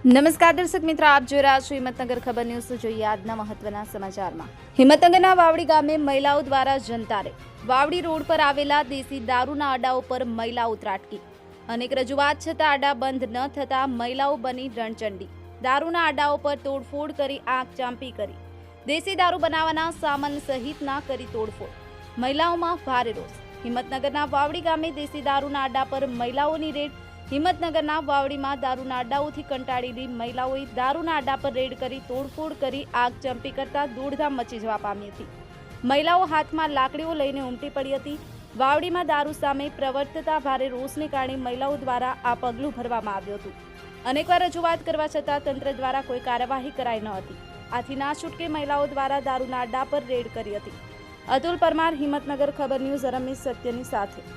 નમસ્કાર દર્શક મિત્રો, આપ જોઈ રહ્યા છો હિંમતનગર ખબર ન્યૂઝ। જોઈએ આજના મહત્વના સમાચારમાં। હિંમતનગરના વાવડી ગામે મહિલાઓ દ્વારા જનતારે વાવડી રોડ પર આવેલા દેશી દારૂના અડાઓ પર મહિલાઓ ત્રાટકી। અનેક રજૂઆત છતાં અડા બંધ ન થતા મહિલાઓ બની રણચંડી। દારૂના અડાઓ પર તોડફોડ કરી આંખ ચાંપી કરી દેશી દારૂ બનાવવાના સામાન સહિતના કરી તોડફોડ। મહિલાઓમાં ભારે રોષ। હિંમતનગરના વાવડી ગામે દેશી દારૂના અડા પર મહિલાઓની રેડ। હિંમતનગરના વાવડીમાં દારૂના અડાઓથી કંટાળેલી મહિલાઓએ દારૂના અડા પર રેડ કરી તોડફોડ કરી આગ ચંપી કરતા દોડધામ મચી જવા પામી હતી। મહિલાઓ હાથમાં લાકડીઓ લઈને ઉમટી પડી હતી। વાવડીમાં દારૂ સામે પ્રવર્તતા ભારે રોષને કારણે મહિલાઓ દ્વારા આ પગલું ભરવામાં આવ્યું હતું। અનેકવાર રજૂઆત કરવા છતાં તંત્ર દ્વારા કોઈ કાર્યવાહી કરાઈ ન હતી। આથી ના છૂટકે મહિલાઓ દ્વારા દારૂના અડા પર રેડ કરી હતી। અતુલ પરમાર, હિંમતનગર ખબર ન્યૂઝ, રમેશ સત્યની સાથે।